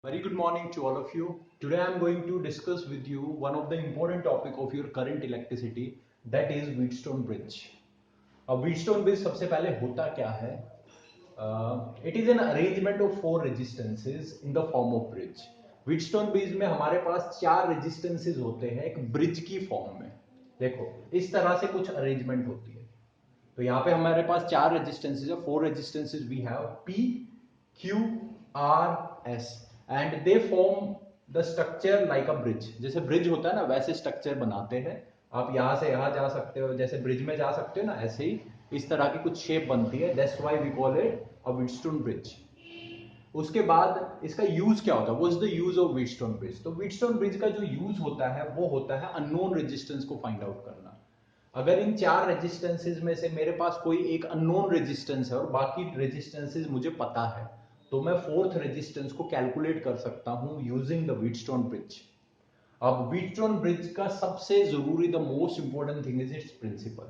Very good morning to all of you. Today I am going to discuss with you one of the important topic of your current electricity, that is Wheatstone bridge. अब Wheatstone bridge सबसे पहले होता क्या है? It is an arrangement of four resistances in the form of bridge. Wheatstone bridge में हमारे पास चार resistances होते हैं एक ब्रिज की फॉर्म में. देखो इस तरह से कुछ अरेंजमेंट होती है. तो यहाँ पे हमारे पास चार रेजिस्टेंसेज है, four resistances we have P, Q, R, S and they form the structure like a bridge. जैसे ब्रिज होता है ना वैसे स्ट्रक्चर बनाते हैं. आप यहाँ से यहाँ जा सकते हो, जैसे ब्रिज में जा सकते हो ना, ऐसे ही इस तरह की कुछ शेप बनती है. That's why we call it a Wheatstone bridge. उसके बाद इसका यूज क्या होता है? What is the use of Wheatstone bridge? तो व्हीटस्टोन ब्रिज का जो यूज होता है वो होता है अननोन रेजिस्टेंस को फाइंड आउट करना. अगर इन चार रेजिस्टेंसेज में से मेरे पास कोई एक अननोन रेजिस्टेंस है और बाकी रेजिस्टेंसेज मुझे पता है, तो मैं फोर्थ रेजिस्टेंस को कैलकुलेट कर सकता हूं यूजिंग द व्हीटस्टोन ब्रिज. अब व्हीटस्टोन ब्रिज का सबसे जरूरी, the most important thing is its principle.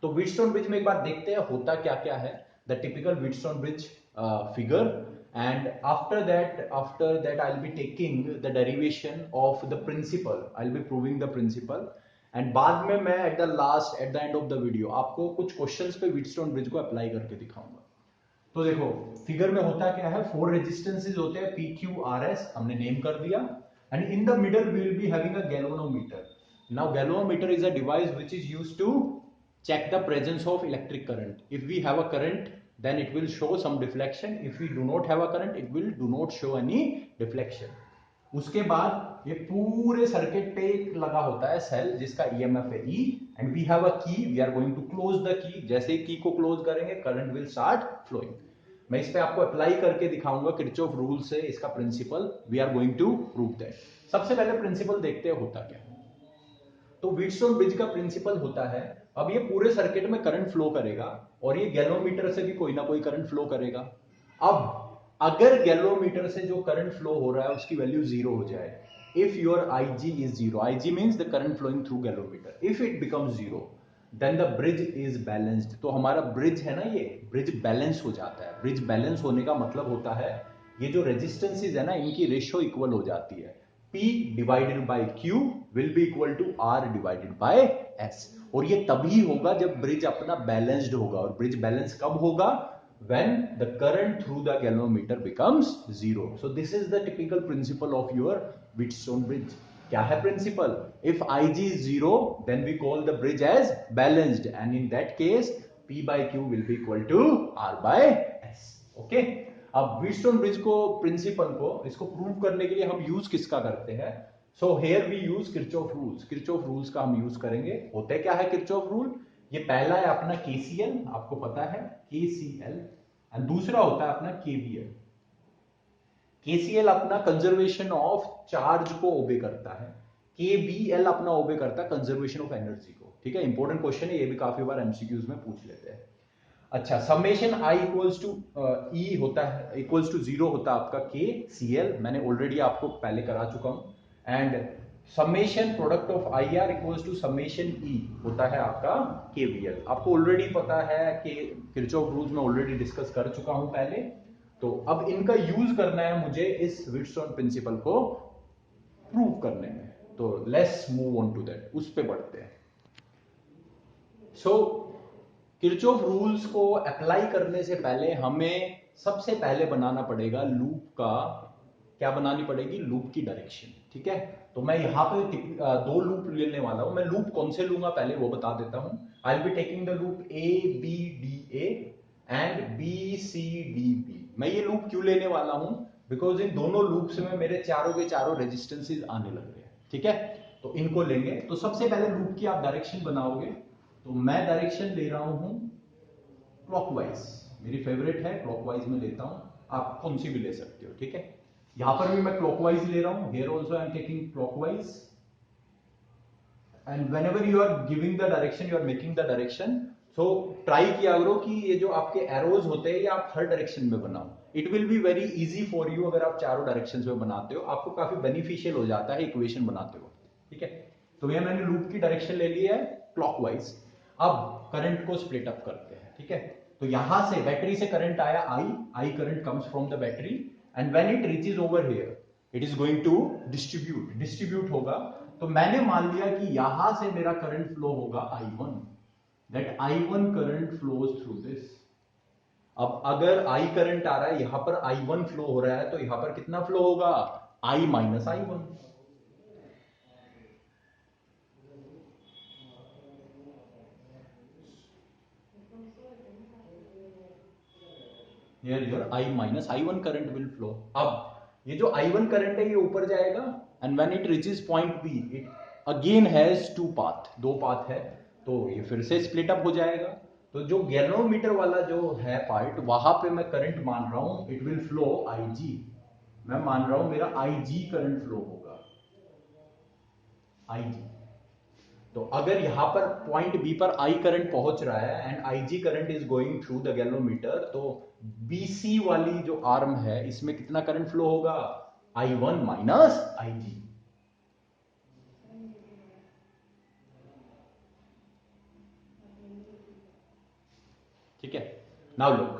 तो व्हीटस्टोन ब्रिज में एक बार देखते हैं होता क्या क्या है. The typical Wheatstone bridge figure, and after that I'll be taking the derivation of the principle. I'll be proving the principle and बाद में मैं at the end of the video आपको कुछ क्वेश्चंस पे व्हीटस्टोन ब्रिज को apply करके दिखाऊंगा. तो देखो फिगर में होता क्या है, फोर रेजिस्टेंसेज होते हैं P, Q, R, S हमने नेम कर दिया. And in the middle we will be having a galvanometer. Now galvanometer is a device which is used to check the presence of electric current. If we have a current, then it will show some deflection. If we do not have a current, it will do not show any deflection. उसके बाद ये पूरे circuit पे लगा होता है cell जिसका EMF है E, and we have a key. We are going to close the key. जैसे ही की को क्लोज करेंगे करंट विल स्टार्ट फ्लोइंग. मैं इस पे आपको अप्लाई करके दिखाऊंगा किरचॉफ रूल से इसका principle. We are going to prove that. सबसे पहले प्रिंसिपल देखते हैं होता क्या. तो व्हीटस्टोन ब्रिज का प्रिंसिपल होता है, अब ये पूरे सर्किट में करंट फ्लो करेगा और ये गैल्वेनोमीटर से भी कोई ना कोई करंट फ्लो करेगा. अब अगर गैल्वेनोमीटर से जो करंट फ्लो हो रहा है उसकी वैल्यू जीरो हो जाए, if your Ig is zero, Ig means the current flowing through galvanometer, if it becomes zero then the bridge is balanced. तो हमारा ब्रिज है ना, ये ब्रिज बैलेंस हो जाता है. ब्रिज बैलेंस होने का मतलब होता है ये जो रेजिस्टेंसेज है ना इनकी रेशियो इक्वल हो जाती है. P divided by Q will be equal to R divided by S. और ये तभी होगा जब ब्रिज अपना बैलेंस्ड होगा. और ब्रिज बैलेंस कब होगा? when the current through the galvanometer becomes zero. So this is the typical principle of your Wheatstone bridge. क्या है principal? If Ig is zero, then we call the bridge as balanced, and in that case P by Q will be equal to R by S. Okay. अब Wheatstone bridge को principal को इसको prove करने के लिए हम use किसका करते हैं? So here we use Kirchhoff rules. Kirchhoff rules का हम यूज करेंगे. होते क्या है किरचॉफ रूल? ये पहला है अपना KCL, आपको पता है KCL, एंड दूसरा होता है अपना KVL. KCL अपना कंजर्वेशन ऑफ चार्ज को ओबे करता है, KVL अपना ओबे करता है कंजर्वेशन ऑफ एनर्जी को. ठीक है, इंपॉर्टेंट क्वेश्चन है, ये भी काफी बार एमसीक्यूज में पूछ लेते हैं. अच्छा, summation I equals to E होता है, इक्वल्स टू जीरो होता है आपका KCL. मैंने ऑलरेडी आपको पहले करा चुका हूं. And summation product of IR equals to summation E होता है आपका KVL. आपको ऑलरेडी पता है कि किरचॉफ रूल्स में ऑलरेडी डिस्कस कर चुका हूं पहले. तो अब इनका यूज करना है मुझे इस व्हीटस्टोन प्रिंसिपल को प्रूव करने में. तो let's move on to that, उस पे बढ़ते हैं. सो किरचॉफ रूल्स को अप्लाई करने से पहले हमें सबसे पहले बनाना पड़ेगा लूप का, क्या बनानी पड़ेगी? लूप की डायरेक्शन. ठीक है, तो मैं यहाँ पे दो लूप लेने वाला हूं. मैं लूप कौन से लूंगा पहले वो बता देता हूं. I will be taking the loop ABDA and BCDB. मैं ये लूप क्यों लेने वाला हूं? बिकॉज इन दोनों लूप्स में मेरे चारों के चारों रेजिस्टेंसेज आने लग रहे हैं. ठीक है, तो इनको लेंगे. तो सबसे पहले लूप की आप डायरेक्शन बनाओगे. तो मैं डायरेक्शन ले रहा हूं क्लॉकवाइज. मेरी फेवरेट है क्लॉकवाइज में लेता हूं, आप कौन सी भी ले सकते हो. ठीक है, यहां पर भी मैं क्लॉकवाइज ले रहा हूं. Here also I am taking clockwise. And whenever you are giving the direction, you are making the direction, so try किया करो कि ये जो आपके एरोज होते हैं ये आप हर डायरेक्शन में बनाओ. It will be very easy for you. अगर आप चारों डायरेक्शन में बनाते हो आपको काफी बेनिफिशियल हो जाता है इक्वेशन बनाते हो. ठीक है, तो यह मैंने लूप की डायरेक्शन ले ली है क्लॉकवाइज. अब करंट को स्प्लिट अप करते हैं. ठीक है, तो यहां से बैटरी से करंट आया I current comes from the battery, and when it reaches over here, it is going to distribute होगा। तो मैंने मान लिया कि यहां से मेरा करंट फ्लो होगा I1, that I1 current flows through this. अब अगर I करंट आ रहा है, यहां पर I1 फ्लो हो रहा है, तो यहां पर कितना फ्लो होगा? I minus I1। Here your I minus I1 current will flow। अब ये जो I1 करंट है ये ऊपर जाएगा, and when it reaches point B it again has to path, दो पाथ है, तो ये फिर से स्प्लिट अप हो जाएगा। तो जो गैल्वेनोमीटर वाला जो है पार्ट, वहां पे मैं करंट मान रहा हूं इट विल फ्लो IG। मैं मान रहा हूं मेरा IG करंट फ्लो होगा, IG। तो अगर यहां पर पॉइंट बी पर आई करंट पहुंच रहा है and IG current is going through the galvanometer, तो बीसी वाली जो आर्म है इसमें कितना करंट फ्लो होगा? I1 minus IG. ठीक है, नाउ लुक,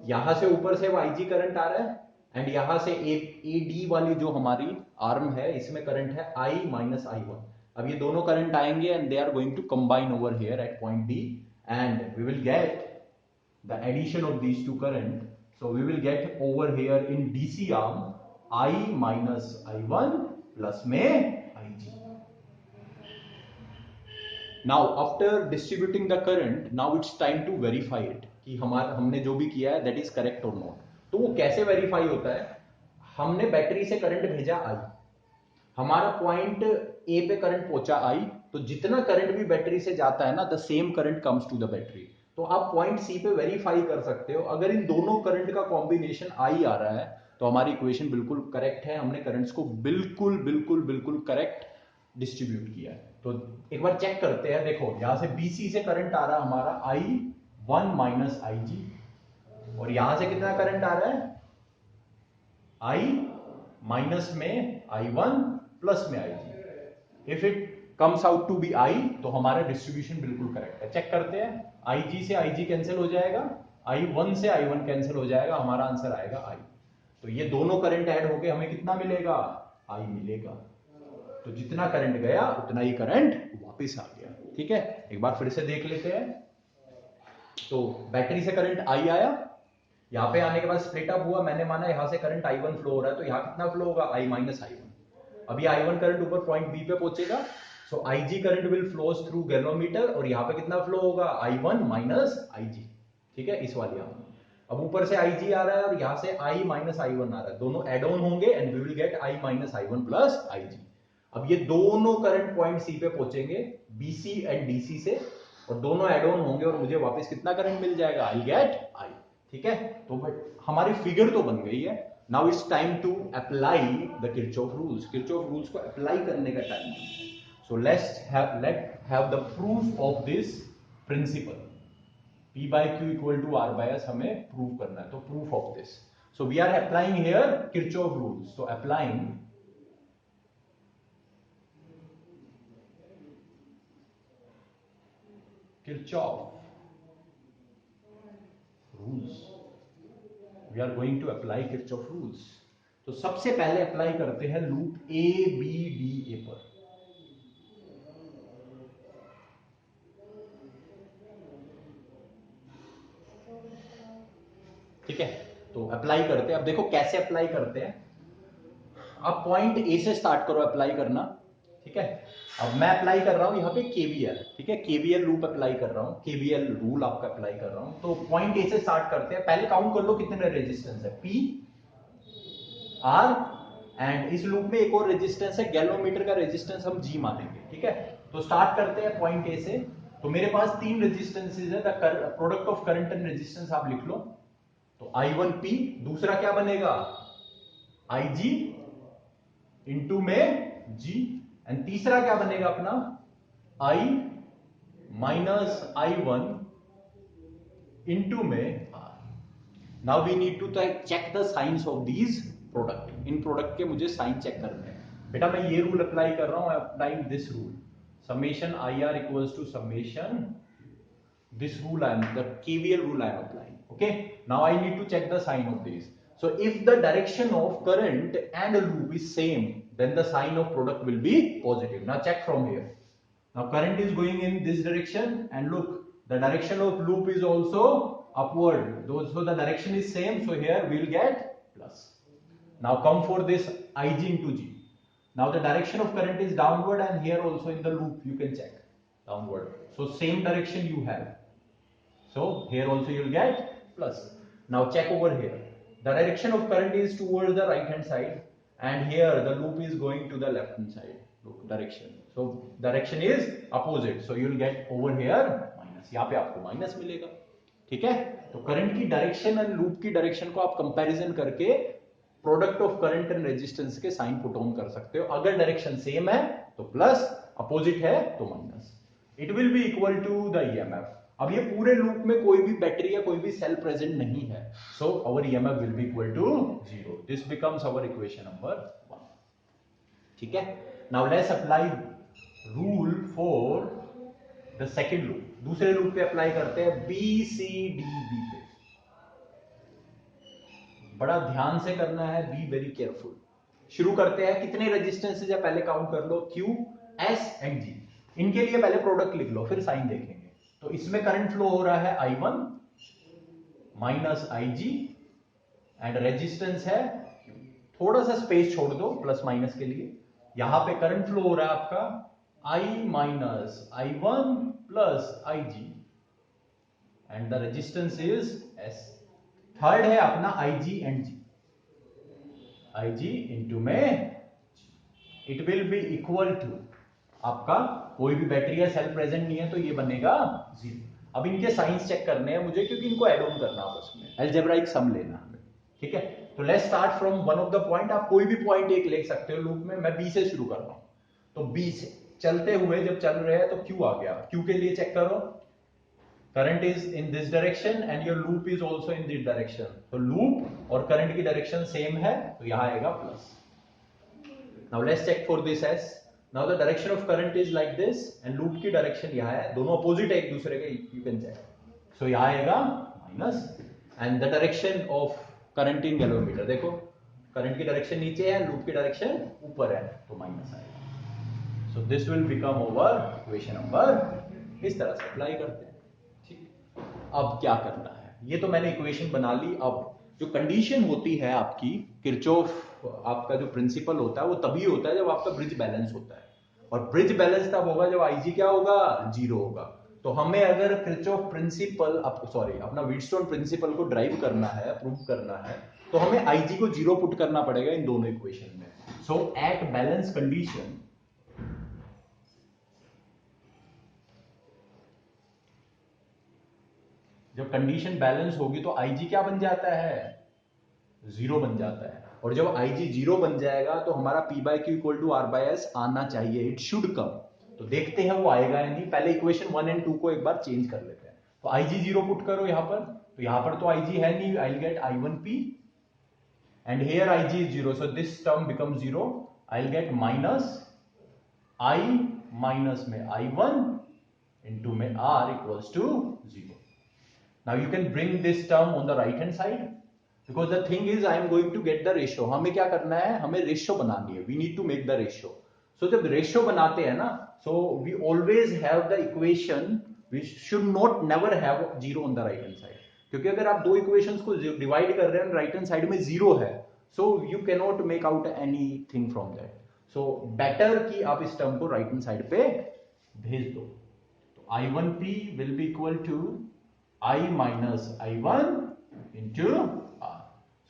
यहां से ऊपर से आईजी करंट आ रहा है एंड यहां से ए डी वाली जो हमारी आर्म है इसमें करंट है I माइनस I1। अब ये दोनों करंट आएंगे and they are going to combine over here at point D, and we will get the addition of these two current. So we will get over here in DC arm I minus I1 plus में IG। Now after distributing the current, now it's time to verify it कि हमने जो भी किया है that is correct or not। तो वो कैसे वेरीफाई होता है? हमने बैटरी से करंट भेजा I, हमारा पॉइंट ए पे करंट पहुंचा I, तो जितना करंट भी बैटरी से जाता है ना, the same current comes to the battery. तो आप पॉइंट सी पे वेरीफाई कर सकते हो, अगर इन दोनों करंट का कॉम्बिनेशन आई आ रहा है तो हमारी इक्वेशन बिल्कुल करेक्ट है, हमने करंट्स को बिल्कुल बिल्कुल बिल्कुल करेक्ट डिस्ट्रीब्यूट किया है। तो एक बार चेक करते हैं, देखो यहां से बीसी से करंट आ रहा है हमारा I1 माइनस IG, और यहां से कितना करंट आ रहा है? I माइनस में I1 प्लस में IG। If it comes out to be I, तो हमारा डिस्ट्रीब्यूशन बिल्कुल करेक्ट है। चेक करते हैं, IG से IG कैंसिल हो जाएगा, I1 से I1 कैंसिल हो जाएगा, हमारा आंसर आएगा I। तो ये दोनों करंट ऐड होके हमें कितना मिलेगा? I मिलेगा। तो जितना करंट गया उतना ही करंट वापस आ गया। ठीक है, एक बार फिर से देख लेते हैं। तो बैटरी से करंट I आया, यहां पे आने के बाद स्प्लिट अप हुआ, मैंने माना यहां से करंट I1 फ्लो हो रहा है, तो यहां कितना फ्लो होगा? I minus I1। अब ये I1 करंट ऊपर पॉइंट बी पे पहुंचेगा, सो IG current will flows through galvanometer, और यहां पे कितना फ्लो होगा? I1 minus IG। ठीक है, इस वाली आर्म। अब ऊपर से IG आ रहा है और यहां से I माइनस I1 आ रहा है, दोनों एड ऑन होंगे and we will get I minus I1 plus IG। अब ये दोनों करंट पॉइंट सी पे पहुंचेंगे BC एंड DC से, और दोनों एड ऑन होंगे और मुझे वापस कितना करंट मिल जाएगा? I get I। ठीक है, तो हमारी फिगर तो बन गई है। Now it's time to apply the Kirchhoff rules. Kirchhoff rules को अप्लाई करने का टाइम है। So let's have the proof of this principle. P by Q equal to R by S हमें प्रूव करना है, तो proof of this. So we are applying here Kirchhoff rules. So applying Kirchhoff rules, we are going to apply Kirchhoff rules. तो सबसे पहले apply करते हैं loop ABDA पर। ठीक है, तो अप्लाई करते हैं। अब देखो कैसे अप्लाई करते हैं। अब पॉइंट ए से स्टार्ट करो अप्लाई करना। ठीक है, अब मैं अप्लाई कर रहा हूं यहाँ पे केवीएल। ठीक है, केवीएल लूप अप्लाई कर रहा हूं, केवीएल रूल आपका अप्लाई कर रहा हूं। तो पॉइंट ए से स्टार्ट करते हैं। पहले काउंट कर लो कितने रेजिस्टेंस है, P R, एंड इस लूप में एक और रेजिस्टेंस है, गैल्वेनोमीटर का रेजिस्टेंस हम G मानेंगे। ठीक है, तो स्टार्ट करते हैं पॉइंट ए से। तो मेरे पास तीन रेजिस्टेंसेज है, the product of current and resistance आप लिख लो। तो I1P, दूसरा क्या बनेगा? IG इंटू में G, एंड तीसरा क्या बनेगा अपना? I माइनस I1 इंटू में R। Now we need to check the signs of these product. इन प्रोडक्ट के मुझे साइन चेक करने हैं। बेटा मैं ये रूल अप्लाई कर रहा हूं, applying this rule, summation IR equals to summation this rule, I am the KVL rule I am applying. Okay, now I need to check the sign of this. So if the direction of current and loop is same, then the sign of product will be positive. Now check from here. Now current is going in this direction, and look, the direction of loop is also upward. So the direction is same, so here we will get plus. Now come for this Ig into G. Now the direction of current is downward, and here also in the loop you can check downward. So same direction you have. So here also you will get plus. Now check over here. The direction of current is towards the right hand side, and here the loop is going to the left hand side. Look, direction. So direction is opposite. So you will get over here minus. यहाँ पे आपको minus मिलेगा. ठीक है? तो current की direction और loop की डायरेक्शन को आप कंपैरिजन करके product of current and resistance के साइन पुट ऑन कर सकते हो. अगर डायरेक्शन सेम है तो प्लस, अपोजिट है तो minus. It will be equal to the EMF. अब ये पूरे लूप में कोई भी बैटरी या कोई भी सेल प्रेजेंट नहीं है, so our EMF will be equal to 0. This becomes our equation number 1. ठीक है? Now let's apply rule for the second loop. दूसरे लूप पे अप्लाई करते हैं बी सी डी बी पे. बड़ा ध्यान से करना है, बी वेरी केयरफुल. शुरू करते हैं. कितने रेजिस्टेंसेज है पहले काउंट कर लो. क्यू, एस एंड जी. इनके लिए पहले प्रोडक्ट लिख लो, फिर साइन देखेंगे. तो इसमें करंट फ्लो हो रहा है I1 minus IG and resistance है Q. थोड़ा सा स्पेस छोड़ दो प्लस माइनस के लिए. यहां पे करंट फ्लो हो रहा है आपका I minus I1 plus IG and the resistance is S. Third है अपना IG and G. IG into में it will be equal to आपका कोई भी बैटरी या सेल प्रेजेंट नहीं है तो ये बनेगा 0. अब इनके साइंस चेक करने हैं मुझे, क्योंकि इनको ऐड ऑन करना आपस में. अलजेब्राइक सम लेना हमें. ठीक है? तो let's start from one of the point. आप कोई भी पॉइंट एक ले सकते हो लूप में. मैं बी से शुरू कर रहा हूं. तो बी से चलते हुए जब चल रहे हैं तो क्यू आ गया. क्यू के लिए चेक करो. Current is in this direction and your loop is also in this direction. तो लूप और करंट की डायरेक्शन सेम है, तो यहां आएगा plus. Now let's check for this S. Now the direction of current is like this and loop की direction यहाँ है. दोनों अपोजिट है एक दूसरे के. You can check. So यहाँ आएगा minus and the direction of current in गैल्वेमीटर. देखो करंट की डायरेक्शन नीचे है, लूप की डायरेक्शन ऊपर है, तो माइनस आएगा. So this will become our equation number. इस तरह से अप्लाई करते हैं. ठीक. अब क्या करना है, ये तो मैंने इक्वेशन बना ली. अब जो कंडीशन होती है आपकी, किरचॉफ आपका जो प्रिंसिपल होता है वो तभी होता है जब आपका ब्रिज बैलेंस होता है. और ब्रिज बैलेंस तब होगा जब IG क्या होगा, 0 होगा. तो हमें अगर किरचॉफ प्रिंसिपल अपना व्हीटस्टोन प्रिंसिपल को ड्राइव करना है, प्रूव करना है, तो हमें IG को 0 पुट करना पड़ेगा इन दोनों इक्वेशन में. सो एट बैलेंस कंडीशन जब कंडीशन बैलेंस होगी तो IG क्या बन जाता है, 0 बन जाता है. और जब IG 0 बन जाएगा तो हमारा P by Q equal to R by S आना चाहिए. It should come. तो देखते हैं वो आएगा या नहीं. पहले इक्वेशन 1 एंड 2 को एक बार चेंज कर लेते हैं. तो IG 0 पुट करो यहां पर. तो यहां पर तो IG है नहीं. I will get I1P and here IG is 0, so this term become 0. I will get minus I minus में I1 इंटू में R equals to 0. Now you can bring this term on the right hand side. Because the thing is I am going to get the ratio. हमें क्या करना है, हमें ratio बनानी है. We need to make the ratio. So जब ratio बनाते हैं ना, so we always have the equation. We should not never have 0 on the right hand side. क्योंकि अगर आप दो इक्वेशंस को डिवाइड कर रहे हैं, राइट हैंड साइड में 0 है, so you cannot make out anything from that. So better कि आप इस टर्म को राइट हैंड साइड पे भेज दो. तो I1P will be equal to I minus I1 into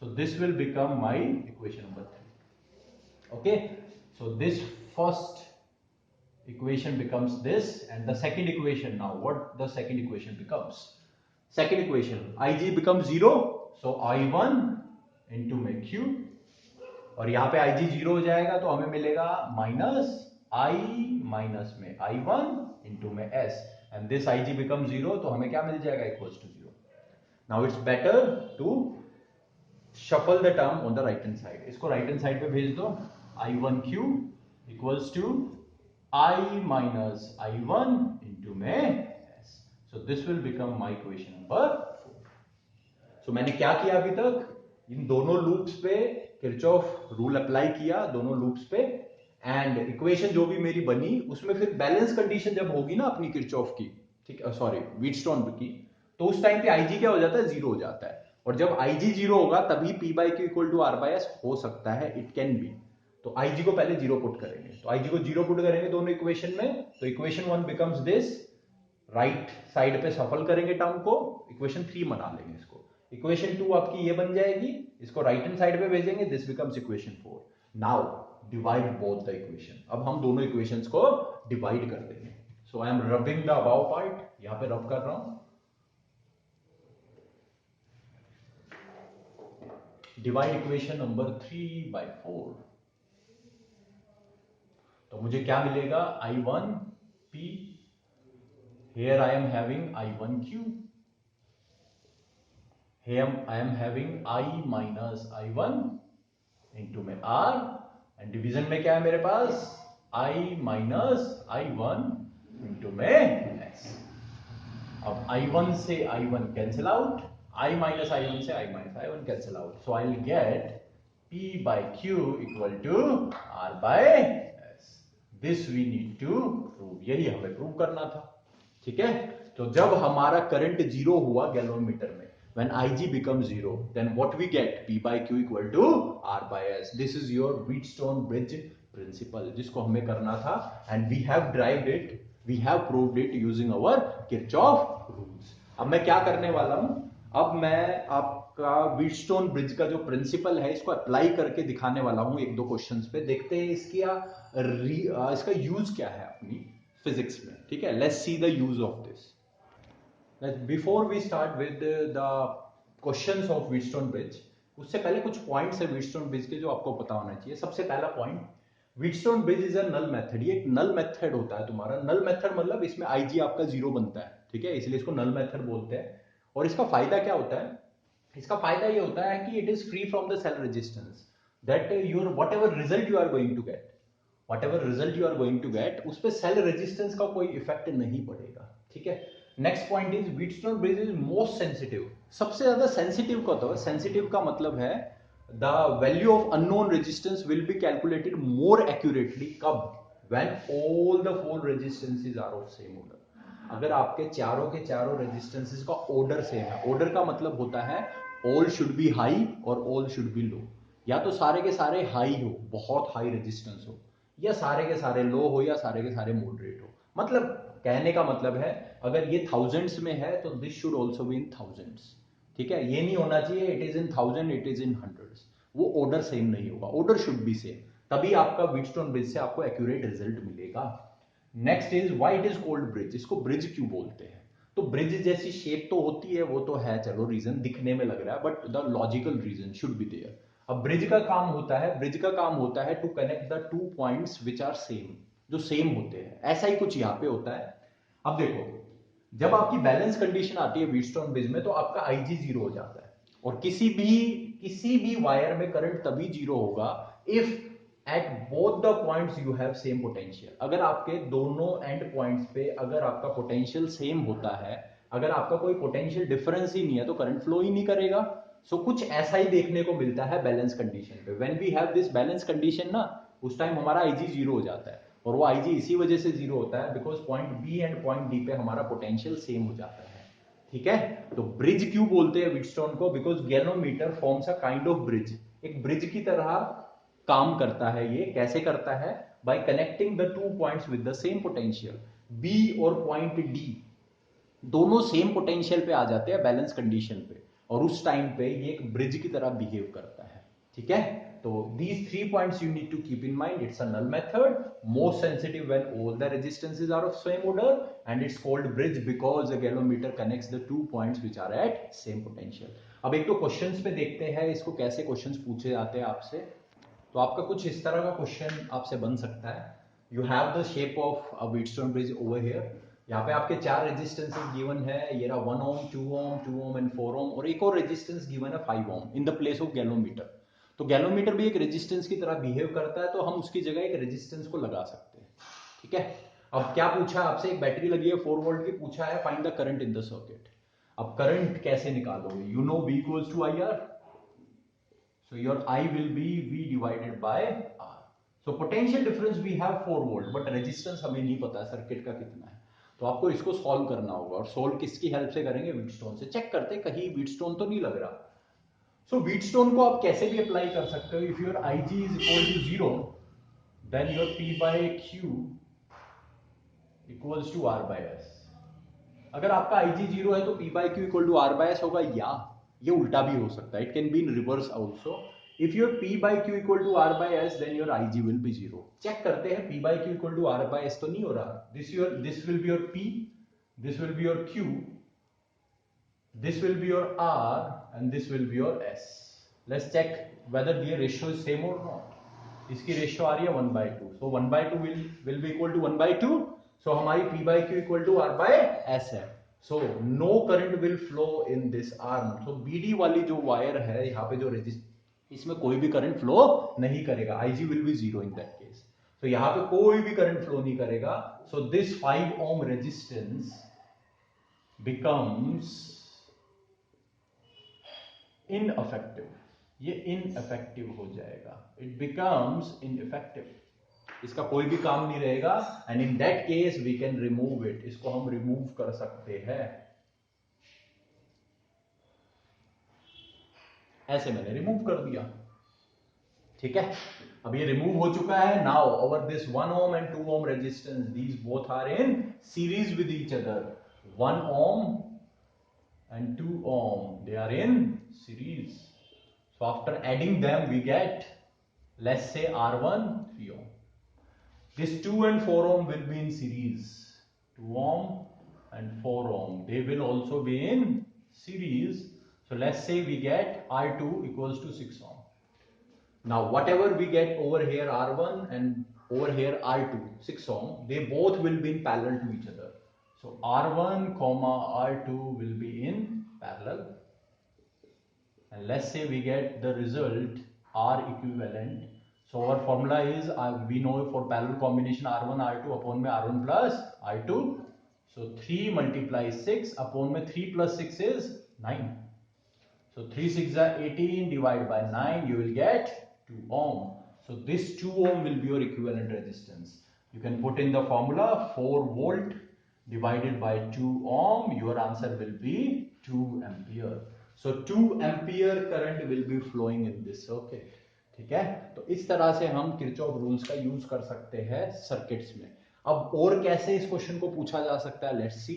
So this will become my equation number 3. Okay. So this first equation becomes this, and the second equation, now what the second equation becomes? Second equation, IG becomes 0. So I1 into में Q. और यहाँ पे IG 0 हो जाएगा तो हमें मिलेगा minus I minus में I1 into में S. And this IG becomes 0, तो हमें क्या मिल जाएगा, equals to 0. Now it's better to shuffle the term on the right hand side. इसको right hand side पे भेज दो. I1Q equals to I minus I1 into में S. So this will become my equation number 4. So मैंने क्या किया अभी तक, इन दोनों लूप्स पे किरचॉफ रूल अप्लाई किया, दोनों लूप्स पे, एंड इक्वेशन जो भी मेरी बनी उसमें फिर बैलेंस कंडीशन जब होगी ना अपनी किरचॉफ की, ठीक है, सॉरी व्हीटस्टोन की, तो उस टाइम पे आईजी क्या हो जाता है, जीरो हो जाता है। और जब आईजी जीरो होगा तभी P by Q equal to R by S हो सकता है, इट कैन बी। तो आईजी को पहले जीरो पुट करेंगे, तो आईजी को जीरो पुट करेंगे दोनों इक्वेशन में, तो equation 1 becomes this, right side पे सफल करेंगे टर्म को, इक्वेशन 3 बना लेंगे इसको, इक्वेशन 2 आपकी ये बन जाएगी, इसको राइट हैंड साइड पे भेजेंगे, this becomes equation 4। Now divide both the equation, अब हम दोनों इक्वेशंस को डिवाइड कर देंगे। So I am rubbing the above part, यहां पे रब कर रहा हूं, डिवाइड इक्वेशन नंबर 3 by 4, तो मुझे क्या मिलेगा, I1P, here I am having I1Q, here I am having I minus I1 into में R, एंड डिवीजन में क्या है मेरे पास, I minus I1 into में S। अब I1 से I1 cancel out, I minus I1 से I minus I1 cancel out, so I will get P by Q equal to R by S। This we need to prove, यही हमें prove करना था, ठीक है। तो जब हमारा करंट जीरो हुआ गैलोमीटर में, when Ig becomes zero, then what we get, P by Q equal to R by S। This is your Wheatstone bridge principle, जिसको हमें करना था, and we have derived it, we have proved it using our Kirchhoff rules। अब मैं क्या करने वाला हूं, अब मैं आपका व्हीटस्टोन ब्रिज का जो प्रिंसिपल है इसको अप्लाई करके दिखाने वाला हूं एक दो क्वेश्चंस पे, देखते हैं इसका यूज क्या है अपनी फिजिक्स में, ठीक है। Let's see the use of this. Before we start with the questions of Wheatstone bridge, उससे पहले कुछ पॉइंट्स है व्हीटस्टोन ब्रिज के जो आपको पता होना चाहिए। सबसे पहला point, Wheatstone bridge is a null method, ये एक नल मेथड होता है तुम्हारा। नल मेथड मतलब इसमें आईजी आपका जीरो बनता है, ठीक है, इसलिए इसको नल मेथड बोलते हैं। और इसका फायदा क्या होता है, इसका फायदा ये होता है कि it is free from the cell resistance, that your whatever result you are going to get, whatever result you are going to get, उस पर सेल रेजिस्टेंस का कोई इफेक्ट नहीं पड़ेगा, ठीक है। Next point is Wheatstone bridge is most sensitive, सबसे ज्यादा सेंसिटिव का होता है। सेंसिटिव का मतलब है the value of unknown resistance will be calculated more accurately, कब, when all the four resistances are of same order, अगर आपके चारों के चारों रेजिस्टेंसेस का ऑर्डर सेम है। ऑर्डर का मतलब होता है ऑल शुड बी हाई और ऑल शुड बी लो, या तो सारे के सारे हाई हो, बहुत हाई रेजिस्टेंस हो, या सारे के सारे लो हो, या सारे के सारे मॉडरेट हो। मतलब कहने का मतलब है अगर ये थाउजेंड्स में है तो this should also be in thousands, ठीक है। ये नहीं होना चाहिए it is in thousand, it is in hundreds, वो ऑर्डर सेम नहीं होगा, ऑर्डर शुड बी सेम, तभी आपका व्हीटस्टोन ब्रिज से आपको एक्यूरेट रिजल्ट मिलेगा। Next is why it is called bridge, इसको ब्रिज क्यों बोलते हैं। तो ब्रिज जैसी शेप तो होती है, वो तो है, चलो रीजन दिखने में लग रहा है, but the logical reason should be there. अब ब्रिज का काम होता है, ब्रिज का काम होता है to connect the two points which are same, जो सेम होते हैं, ऐसा ही कुछ यहाँ पे होता है। अब देखो, जब आपकी बैलेंस कंडीशन आती है व्हीटस्टोन ब्रिज में, तो आपका आईजी जीरो हो जाता है, और किसी भी वायर में करंट तभी जीरो होगा if at both the points you have same potential. अगर आपके दोनों एंड पॉइंट्स पे अगर आपका पोटेंशियल सेम होता है, अगर आपका कोई पोटेंशियल डिफरेंस ही नहीं है, तो करंट फ्लो ही नहीं करेगा। सो कुछ ऐसा ही देखने को मिलता है बैलेंस कंडीशन पे। When we have this balance condition ना, उस टाइम हमारा आईजी जीरो हो जाता है, और वो आईजी इसी वजह से जीरो होता है because point B and point D पे हमारा पोटेंशियल सेम हो जाता है, ठीक है। तो ब्रिज क्यों बोलते हैं व्हीटस्टोन को, because galvanometer forms a kind of bridge, एक ब्रिज की तरह काम करता है। ये कैसे करता है, by connecting the two points with the same potential. B और पॉइंट डी दोनों सेम पोटेंशियल पे आ जाते हैं बैलेंस कंडीशन पे, और उस टाइम पे ये एक ब्रिज की तरह बिहेव करता है, ठीक है। तो these 3 points you need to keep in mind. It's a null method, most sensitive when all the resistances are of same order, and it's called bridge because the galvanometer connects the 2 points which are at same potential. अब एक तो questions पे देखते हैं इसको कैसे questions पूछे जाते हैं आपसे। तो आपका कुछ इस तरह का क्वेश्चन आपसे बन सकता है, you have the shape of a Wheatstone bridge over here, यहाँ पे आपके 4 रेजिस्टेंसेस गिवन है, ये रहा 1 ओम, 2 ओम, 2 ओम एंड 4 ओम, और एक और रेजिस्टेंस गिवन है 5 ohm in the place of galvanometer. तो गैलोमीटर भी एक रेजिस्टेंस की तरह बिहेव करता है, तो हम उसकी जगह एक रेजिस्टेंस को लगा सकते हैं, ठीक है। अब क्या पूछा आपसे, एक बैटरी लगी है 4 वोल्ट की, पूछा है find the current in the circuit. अब करंट कैसे निकालोगे, you know V equals to IR, So your I will be V divided by R. So potential difference we have 4 volt, but resistance हमें नहीं पता circuit का कितना है, तो आपको इसको सॉल्व करना होगा। और सॉल्व किसकी हेल्प से करेंगे? व्हीटस्टोन से। चेक करते कहीं व्हीटस्टोन तो नहीं लग रहा। सो व्हीटस्टोन को आप कैसे भी अप्लाई कर सकते हो। If your IG is equal to 0 then your P by Q equals to R by S। अगर आपका IG 0 है तो P by Q equal to R by S होगा, या ये उल्टा भी हो सकता है, it can be in reverse also. If your P by Q equal to R by S, then your IG will be 0. Check करते हैं P by Q equal to R by S तो नहीं हो रहा। This will be your P, this will be your Q, this will be your R, and this will be your S. Let's check whether the ratio is same or not. इसकी ratio आ रही है 1 by 2, so 1 by 2 will be equal to 1 by 2. So हमारी P by Q equal to R by S है। So no current will flow in this arm. So BD वाली जो wire है यहाँ पे जो रेजिस्टेंस, इसमें कोई भी करंट फ्लो नहीं करेगा। IG will be 0 in that case. तो यहां पे कोई भी करंट फ्लो नहीं करेगा। So this 5 ohm resistance becomes ineffective. ये इनइफेक्टिव हो जाएगा, इट बिकम्स इनइफेक्टिव, इसका कोई भी काम नहीं रहेगा। And in that case we can remove it, इसको हम रिमूव कर सकते हैं। ऐसे मैंने रिमूव कर दिया, ठीक है। अब ये रिमूव हो चुका है। Now over this 1 ohm and 2 ohm resistance, these both are in series with each other. 1 ohm and 2 ohm, they are in series. So after adding them we get, let's say R1 3 ohm. This 2 and 4 ohm will be in series. 2 ohm and 4 ohm, they will also be in series. So let's say we get R2 equals to 6 ohm. Now whatever we get over here R1 and over here R2 6 ohm, they both will be in parallel to each other. So R1 comma R2 will be in parallel, and let's say we get the result R equivalent. So our formula is we know for parallel combination R1 R2 upon में R1 plus R2. So 3 multiplies 6 upon में 3 plus 6 is 9. So 3 6 are 18, divide by 9, you will get 2 ohm. So this 2 ohm will be your equivalent resistance. You can put in the formula 4 volt divided by 2 ohm. Your answer will be 2 ampere. So 2 ampere current will be flowing in this circuit. ठीक है, तो इस तरह से हम Kirchhoff rules का use कर सकते हैं सर्किट्स में। अब और कैसे इस क्वेश्चन को पूछा जा सकता है, let's C.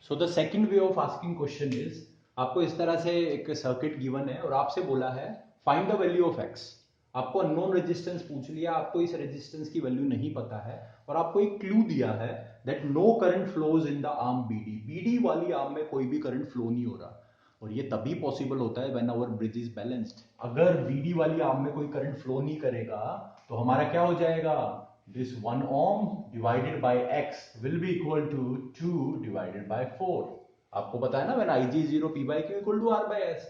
So the second way of asking question is, आपको इस तरह से एक सर्किट गिवन है और आपसे बोला है find the value of x. आपको अननोन रेजिस्टेंस पूछ लिया, आपको इस रेजिस्टेंस की वैल्यू नहीं पता है, और आपको एक क्लू दिया है that no current flows in the arm BD. BD वाली आर्म में कोई भी करंट फ्लो नहीं हो रहा, और ये तभी पॉसिबल होता है when our bridge is balanced. अगर बीडी वाली आर्म में कोई करंट फ्लो नहीं करेगा तो हमारा क्या हो जाएगा, this 1 ohm divided by x will be equal to 2 divided by 4। आपको पता है ना, when IG 0 P by Q equal to R by S।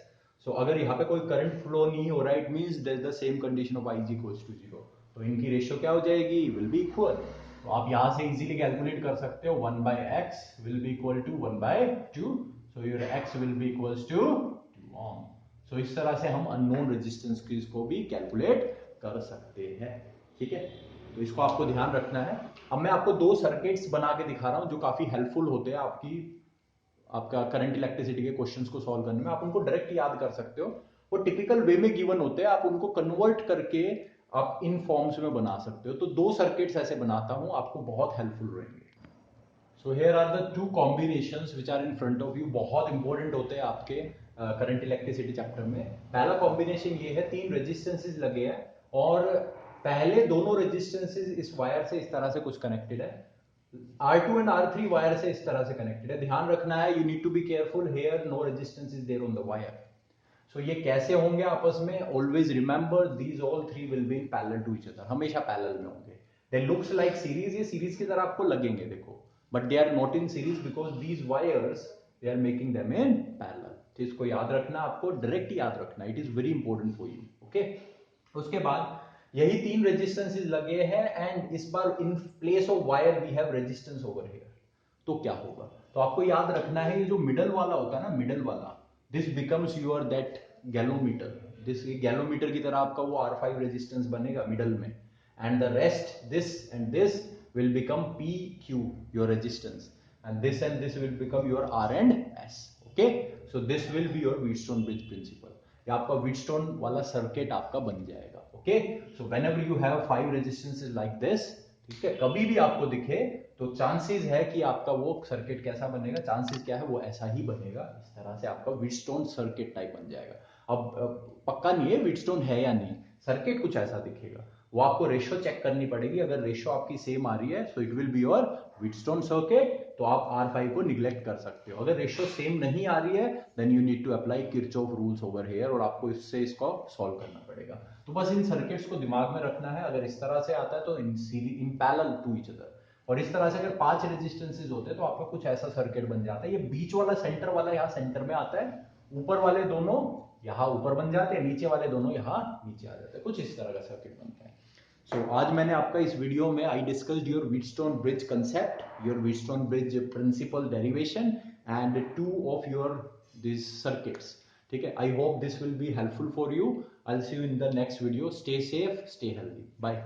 So अगर यहाँ पे कोई करंट फ्लो नहीं हो रहा है, it means there is the same condition of IG equals to 0, तो इनकी रेशियो क्या हो जाएगी, विल बी इक्वल। तो आप यहाँ से इजीली कैलकुलेट कर सकते हो 1 by x will be equal to 1 by 2, so your x will be equals to 2 ohm। So इस तरह से हम अननोन रेजिस्टेंस को भी कैलकुलेट कर सकते हैं, ठीक है। तो इसको आपको ध्यान रखना है। अब मैं आपको 2 सर्किट्स बना के दिखा रहा हूँ जो काफी हेल्पफुल होते हैं आपका करंट इलेक्ट्रिसिटी के क्वेश्चंस को सॉल्व करने में। आप उनको डायरेक्ट याद कर सकते हो, वो टिपिकल वे में गिवन होते हैं, आप उनको कन्वर्ट करके आप इन फॉर्म्स में बना सकते हो। तो 2 सर्किट्स ऐसे बनाता हूं, आपको बहुत हेल्पफुल रहेंगे। So here are the 2 combinations which are in front of you, बहुत इंपॉर्टेंट होते हैं आपके करंट इलेक्ट्रिसिटी चैप्टर में। पहला कॉम्बिनेशन ये है, 3 रेजिस्टेंसेस लगे हैं और पहले दोनों रेजिस्टेंसेस इस वायर से इस तरह से कुछ कनेक्टेड है, R2 एंड R3 वायर से इस तरह से कनेक्टेड है। ध्यान रखना है, you need to be careful here, no resistance is there on the wire. So ये कैसे होंगे आपस में, always remember these all 3 will be in parallel to each other, हमेशा पैरेलल में होंगे। दे लुक्स लाइक सीरीज, ये सीरीज की तरह आपको लगेंगे, देखो, but they are not in series because these wires they are making them in parallel. तो इसको याद रखना, आपको डायरेक्ट याद रखना, it is very important for you, okay. उसके बाद यही 3 रेजिस्टेंसेस लगे हैं एंड इस बार in place of wire we have resistance over here. तो क्या होगा, तो आपको याद रखना है, ये जो मिडल वाला होता है ना, मिडल वाला, this becomes your that galvanometer, this galvanometer की तरह आपका वो R5 रेजिस्टेंस बनेगा मिडल में, and the rest this and this will become PQ, your resistance, and this will become your R and S. Okay, so this will be your Wheatstone bridge principle. ये आपका Wheatstone वाला circuit आपका बन जाएगा. Okay, so whenever you have 5 resistances like this, ठीक है, कभी भी आपको दिखे तो चांसेस है कि आपका वो सर्किट कैसा बनेगा, चांसेस क्या है वो ऐसा ही बनेगा, इस तरह से आपका Wheatstone सर्किट टाइप बन जाएगा. अब पक्का नहीं है Wheatstone है या नहीं, सर्किट कुछ ऐसा दिखेगा, वो आपको रेशो चेक करनी पड़ेगी. अगर रेशो आपकी सेम आ रही है so it will be your Wheatstone circuit, तो आप R5 को निग्लेक्ट कर सकते हो. अगर रेशो सेम नहीं आ रही है then you need to apply Kirchhoff rules over here, और आपको इससे इसको सॉल्व करना पड़ेगा. तो बस इन सर्किट्स को दिमाग में रखना है. अगर इस तरह से आता है तो in parallel to each other, और इस तरह से अगर 5 रेजिस्टेंसेज होते हैं तो आपका कुछ ऐसा सर्किट बन जाता है. ये बीच वाला सेंटर वाला यहाँ सेंटर में आता है, ऊपर वाले दोनों यहाँ ऊपर बन जाते हैं, नीचे वाले दोनों यहाँ नीचे आ जाते हैं, कुछ इस तरह का सर्किट बनता है. So, आज मैंने आपका इस वीडियो में I discussed your Wheatstone bridge concept, your Wheatstone bridge principle derivation and 2 of your this circuits. ठीक है, I hope this will be helpful for you. I will see you in the next video. Stay safe, stay healthy, bye.